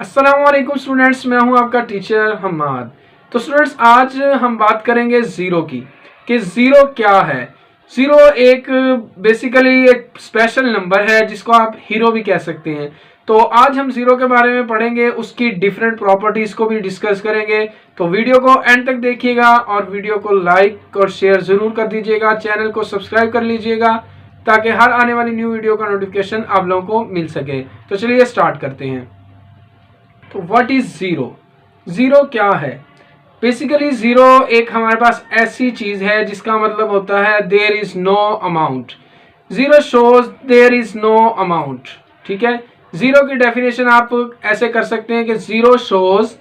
अस्सलाम वालेकुम स्टूडेंट्स, मैं हूं आपका टीचर हम्माद। तो स्टूडेंट्स, आज हम बात करेंगे ज़ीरो की कि ज़ीरो क्या है। ज़ीरो एक बेसिकली एक स्पेशल नंबर है जिसको आप हीरो भी कह सकते हैं। तो आज हम ज़ीरो के बारे में पढ़ेंगे, उसकी डिफरेंट प्रॉपर्टीज़ को भी डिस्कस करेंगे। तो वीडियो को एंड तक देखिएगा और वीडियो को लाइक और शेयर ज़रूर कर दीजिएगा। चैनल को सब्सक्राइब कर लीजिएगा ताकि हर आने वाली न्यू वीडियो का नोटिफिकेशन आप लोगों को मिल सके। तो चलिए स्टार्ट करते हैं। तो व्हाट इज ज़ीरो? ज़ीरो क्या है? बेसिकली ज़ीरो एक हमारे पास ऐसी चीज़ है जिसका मतलब होता है there is no amount. Zero shows there is no amount. ठीक है, ज़ीरो की डेफिनेशन आप ऐसे कर सकते हैं कि zero shows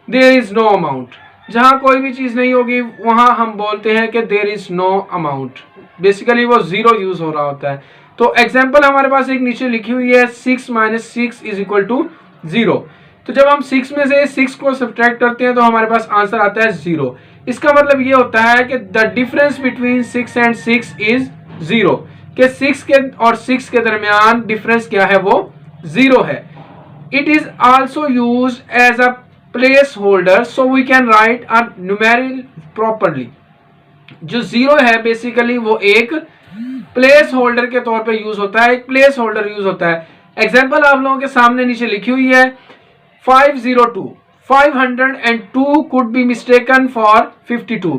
there is no amount. जहाँ कोई भी चीज़ नहीं होगी वहाँ हम बोलते हैं कि there is no amount. Basically वो ज़ीरो यूज़ हो रहा होता है। तो एग्जाम्पल हमारे पास एक नीचे लिखी हुई है, 6 - 6 इज इक्वल टू 0। तो जब हम 6 में से 6 को सब्ट्रैक्ट करते हैं तो हमारे पास आंसर आता है 0। इसका मतलब ये होता है कि the difference between 6 and 6 is 0, कि 6 के और 6 के दरमियान डिफरेंस क्या है, वो 0 है। It is also used as a place holder so we can write a numerical properly. जो 0 है बेसिकली वो एक प्लेस होल्डर के तौर पे यूज होता है, एक प्लेस होल्डर यूज होता है। एग्जाम्पल आप लोगों के सामने नीचे लिखी हुई है, 502 502 could be mistaken for 52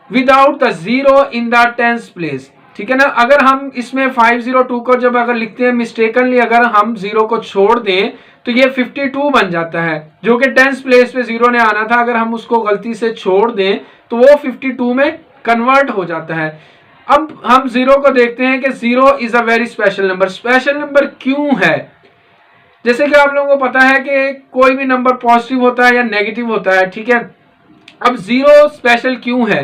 without the zero in the tens place। ठीक है ना, अगर हम इसमें 502 को जब अगर लिखते हैं मिस्टेकनली, अगर हम जीरो को छोड़ दें तो ये 52 बन जाता है, जो कि टेंस प्लेस पे जीरो ने आना था। अगर हम उसको गलती से छोड़ दें तो वो 52 में कन्वर्ट हो जाता है। अब हम जीरो को देखते हैं कि zero is a very special number. Special number क्यों है? जैसे कि आप लोगों को पता है कि कोई भी नंबर पॉजिटिव होता है या नेगेटिव होता है। ठीक है, अब जीरो स्पेशल क्यों है?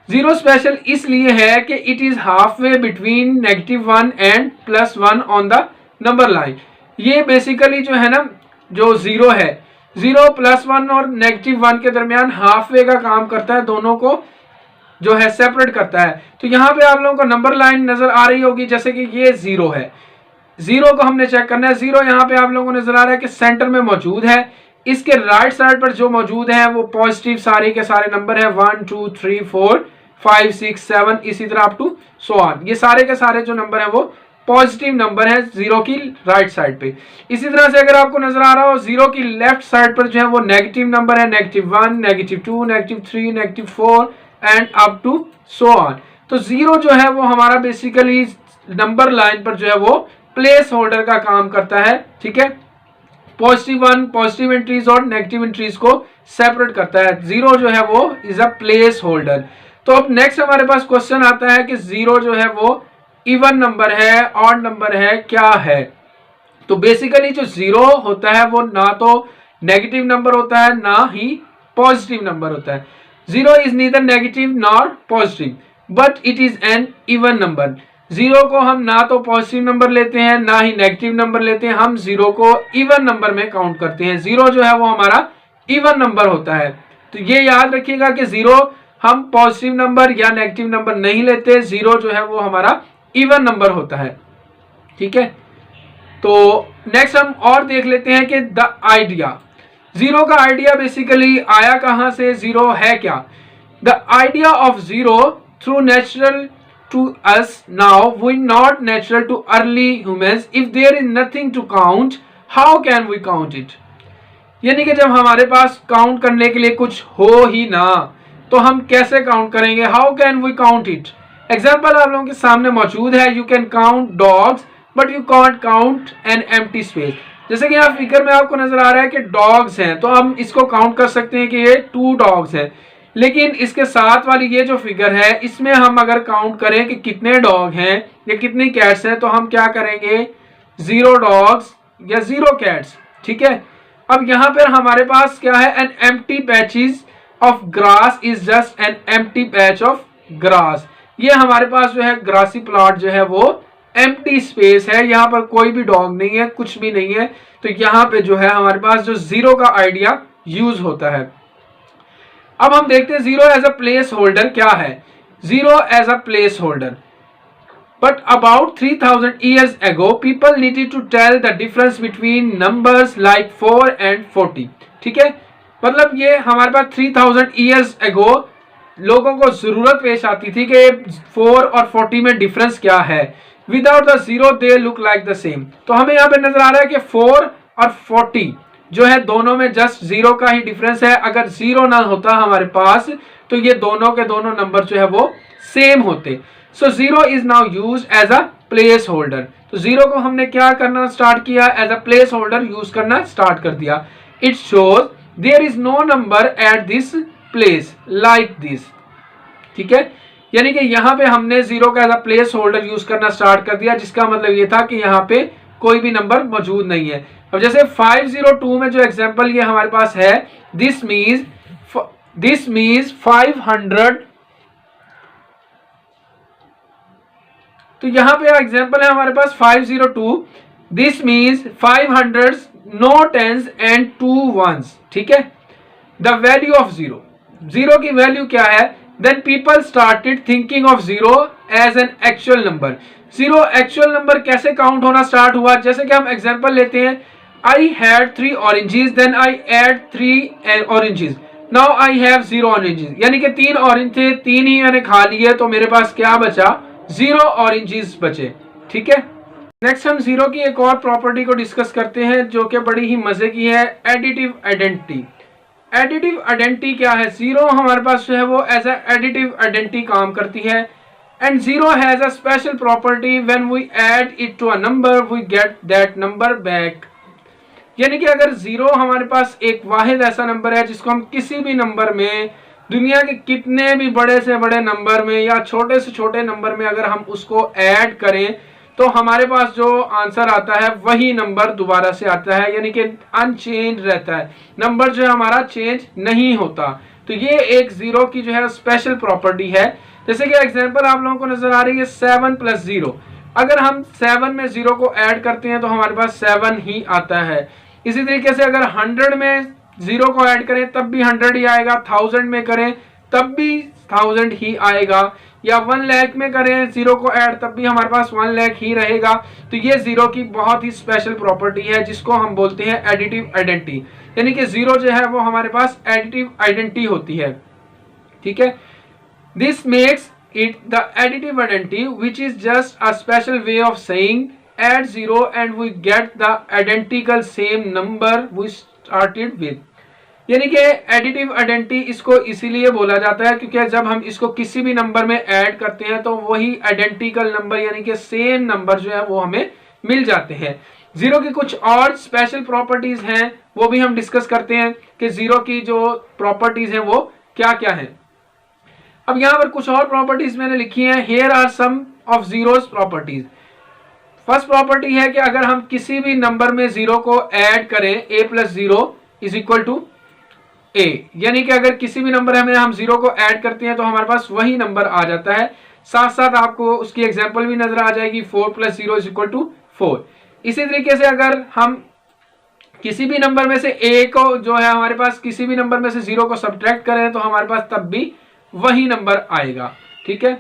जीरो स्पेशल इसलिए है कि it is half way between -1 and +1 on the number line. ये बेसिकली जो है ना, जो जीरो है, 0 +1 और -1 के दरमियान हाफ वे का काम करता है, दोनों को जो है सेपरेट करता है। तो यहाँ पे आप लोगों को नंबर लाइन नजर आ रही होगी, जैसे कि ये जीरो है। जीरो को हमने चेक करना है। जीरो यहाँ पे आप लोगों को नजर आ रहा है कि सेंटर में मौजूद है। इसके राइट साइड पर जो मौजूद है वो पॉजिटिव सारे के सारे नंबर है, 1 2 3 4 5 6 7, इसी तरह अप टू सो ऑन। ये सारे के सारे जो नंबर है वो पॉजिटिव नंबर है जीरो की राइट साइड पे। इसी तरह से अगर आपको नजर आ रहा हो, जीरो की लेफ्ट साइड पर जो है वो नेगेटिव नंबर है, -1 -2 -3 -4 and up to so on. तो जीरो जो है वो हमारा बेसिकली नंबर लाइन पर जो है वो प्लेस होल्डर का काम करता है। ठीक है, पॉजिटिव एंट्रीज और नेगेटिव एंट्रीज को सेपरेट करता है। जीरो जो है वो इज अ प्लेस होल्डर। तो अब नेक्स्ट हमारे पास क्वेश्चन आता है कि जीरो जो है वो इवन नंबर है, ऑड नंबर है, क्या है? तो बेसिकली जो जीरो होता है वो ना तो नेगेटिव नंबर होता है ना ही पॉजिटिव नंबर होता है। Zero is neither negative nor positive but it is an even number. Zero को हम ना तो पॉजिटिव नंबर लेते हैं ना ही नेगेटिव नंबर लेते हैं, हम जीरो को इवन नंबर में काउंट करते हैं। जीरो जो है वो हमारा इवन नंबर होता है। तो ये याद रखिएगा कि जीरो हम पॉजिटिव नंबर या नेगेटिव नंबर नहीं लेते, जीरो जो है वो हमारा इवन नंबर होता है। ठीक है, तो नेक्स्ट हम और देख लेते हैं कि द आइडिया। जीरो का आइडिया बेसिकली आया कहां से, जीरो है क्या? The idea of zero through natural to us now, we not natural to early humans. If there is nothing to count, how can we count it? यानी कि जब हमारे पास काउंट करने के लिए कुछ हो ही ना तो हम कैसे काउंट करेंगे? How can we count it? Example आप लोगों के सामने मौजूद है, you can count dogs but you can't count an empty space. जैसे कि यहाँ फिगर में आपको नजर आ रहा है कि डॉग्स हैं, तो हम इसको काउंट कर सकते हैं कि ये 2 डॉग्स हैं। लेकिन इसके साथ वाली ये जो फिगर है, इसमें हम अगर काउंट करें कि कितने डॉग हैं या कितनी कैट्स हैं, तो हम क्या करेंगे? 0 डॉग्स या 0 कैट्स। ठीक है, अब यहाँ पर हमारे पास क्या है? An empty patches of grass is just an empty patch of grass. ये हमारे पास जो है ग्रासी प्लॉट जो है वो एम्प्टी स्पेस है, यहाँ पर कोई भी डॉग नहीं है, कुछ भी नहीं है। तो यहाँ पे जो है हमारे पास जो जीरो का आइडिया यूज होता है। अब हम देखते हैं zero as a place holder क्या है। Zero as a place holder, But about 3000 years ago, people needed to tell the difference between numbers like 4 and 40. ठीक है, मतलब ये हमारे पास 3000 years ago लोगों को जरूरत पेश आती थी कि 4 और 40 में डिफरेंस क्या है. Without the zero they look like the same. तो हमें यहाँ पे नजर आ रहा है कि 4 और 40 जो है दोनों में जस्ट जीरो का ही डिफरेंस है. अगर जीरो ना होता हमारे पास तो ये दोनों के दोनों नंबर जो है वो सेम होते. So zero is now use as a place holder. तो जीरो को हमने क्या करना स्टार्ट किया, as a place holder use करना स्टार्ट कर दिया. It shows there is no number at this place like this. ठीक है, यानी कि यहाँ पे हमने जीरो का as a place holder use करना स्टार्ट कर दिया, जिसका मतलब ये था कि यहाँ पे कोई भी नंबर मौजूद नहीं है. अब जैसे 502 में जो एग्जांपल ये हमारे पास है, दिस मीन्स 500. तो यहाँ पे एग्जांपल है हमारे पास 502. This means 500 no tens and 2 ones. ठीक है, the value of zero, zero की वैल्यू क्या है. Then people started thinking of zero as an actual number. Zero actual number कैसे काउंट होना स्टार्ट हुआ, जैसे कि हम एग्जांपल लेते हैं, I had 3 oranges, then I add 3 oranges, now I have 0 oranges. यानी कि 3 ऑरेंज थे, 3 ही मैंने खा लिए, तो मेरे पास क्या बचा, 0 ऑरेंजेस बचे. ठीक है, नेक्स्ट हम जीरो की एक और प्रॉपर्टी को डिस्कस करते हैं जो कि बड़ी ही मजे की है, एडिटिव आइडेंटिटी. एडिटिव आइडेंटिटी क्या है, जीरो हमारे पास जो है वो एज ए एडिटिव आइडेंटिटी काम करती है. And zero has a special property, when we add it to a number we get that number back. यानी कि अगर जीरो हमारे पास एक वाहिद ऐसा नंबर है जिसको हम किसी भी नंबर में, दुनिया के कितने भी बड़े से बड़े नंबर में या छोटे से छोटे नंबर में अगर हम उसको ऐड करें तो हमारे पास जो आंसर आता है वही नंबर दोबारा से आता है, यानी कि अनचेंज रहता है, नंबर जो है हमारा चेंज नहीं होता. तो ये एक जीरो की जो है स्पेशल प्रॉपर्टी है. जैसे कि एग्जांपल आप लोगों को नजर आ रही है 7 + 0. अगर हम 7 में 0 को ऐड करते हैं तो हमारे पास 7 ही आता है. इसी तरीके से अगर 100 में 0 को ऐड करें तब भी 100 ही आएगा, 1000 में करें तब भी 1000 ही आएगा, या 1 लाख में करें 0 को ऐड तब भी हमारे पास 1 लाख ही रहेगा. तो ये जीरो की बहुत ही स्पेशल प्रॉपर्टी है जिसको हम बोलते हैं एडिटिव आइडेंटिटी. यानी कि जीरो जो है वो हमारे पास एडिटिव आइडेंटिटी होती है. ठीक है, this makes it the additive identity which is just a special way of saying add 0 and we get the identical same number we started with. यानी कि एडिटिव आइडेंटिटी इसको इसीलिए बोला जाता है क्योंकि जब हम इसको किसी भी नंबर में ऐड करते हैं तो वही आइडेंटिकल नंबर यानी कि सेम नंबर जो है वो हमें मिल जाते हैं. जीरो की कुछ और स्पेशल प्रॉपर्टीज हैं वो भी हम डिस्कस करते हैं कि जीरो की जो प्रॉपर्टीज हैं वो क्या क्या हैं. अब यहाँ पर कुछ और प्रॉपर्टीज मैंने लिखी हैं. Here are some of zeros properties. First property है कि अगर हम किसी भी नंबर में 0 को ऐड करें, a + 0 = a, यानी कि अगर किसी भी नंबर में हम 0 को ऐड करते हैं तो हमारे पास वही नंबर आ जाता है. साथ साथ आपको उसकी एग्जांपल भी नजर आ जाएगी, 4 + 0 = 4. इसी तरीके से अगर हम किसी भी नंबर में से a को जो है हमारे पास किसी भी नंबर में से 0 को सब्ट्रैक्ट करें तो हमारे पास तब भी वही नंबर आएगा. ठीक है,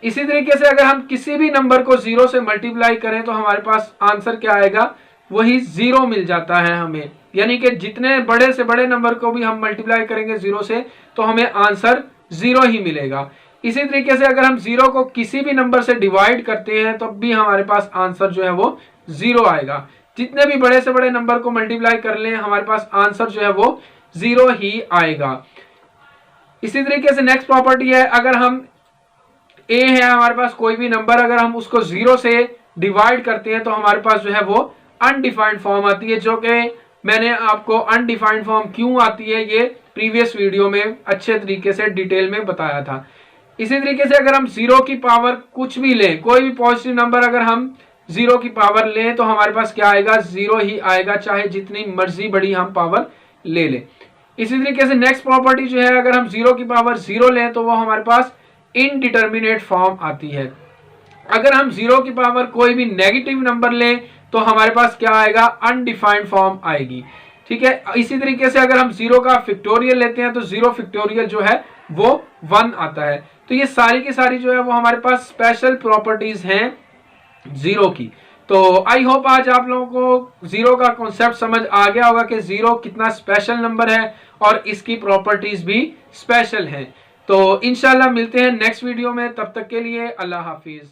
इसी तरीके से अगर हम किसी भी नंबर को 0 से मल्टीप्लाई करें तो हमारे पास आंसर क्या आएगा, वही 0 मिल जाता है हमें. यानी कि जितने बड़े से बड़े नंबर को भी हम मल्टीप्लाई करेंगे 0 से तो हमें आंसर 0 ही मिलेगा. इसी तरीके से अगर हम 0 को किसी भी नंबर से डिवाइड करते हैं तो भी हमारे पास आंसर जो है वो 0 आएगा. जितने भी बड़े से बड़े नंबर को मल्टीप्लाई कर लें हमारे पास आंसर जो है वो 0 ही आएगा. इसी तरीके से नेक्स्ट प्रॉपर्टी है, अगर हम a है हमारे पास कोई भी नंबर, अगर हम उसको 0 से डिवाइड करते हैं तो हमारे पास जो है वो अनडिफाइंड फॉर्म आती है, जो कि मैंने आपको अनडिफाइंड फॉर्म क्यों आती है ये प्रीवियस वीडियो में अच्छे तरीके से डिटेल में बताया था. इसी तरीके से अगर हम 0 की पावर कुछ भी लें, कोई भी पॉजिटिव नंबर अगर हम 0 की पावर लें तो हमारे पास क्या आएगा, 0 ही आएगा, चाहे जितनी मर्जी बड़ी हम पावर ले लें. इसी तरीके से नेक्स्ट प्रॉपर्टी जो है, अगर हम 0 की पावर 0 लें तो वो हमारे पास इनडिटर्मिनेट फॉर्म आती है. अगर हम 0 की पावर कोई भी नेगेटिव नंबर लें तो हमारे पास क्या आएगा, अनडिफाइंड फॉर्म आएगी. ठीक है, इसी तरीके से अगर हम 0 का फैक्टोरियल लेते हैं तो 0 फैक्टोरियल जो है वो 1 आता है. तो ये सारी की सारी जो है वो हमारे पास स्पेशल प्रॉपर्टीज हैं जीरो की। तो आई होप आज आप लोगों को जीरो का कॉन्सेप्ट समझ आ गया होगा कि जीरो कितना स्पेशल नंबर है और इसकी प्रॉपर्टीज भी स्पेशल हैं। तो इंशाल्लाह मिलते हैं नेक्स्ट वीडियो में, तब तक के लिए अल्लाह हाफिज।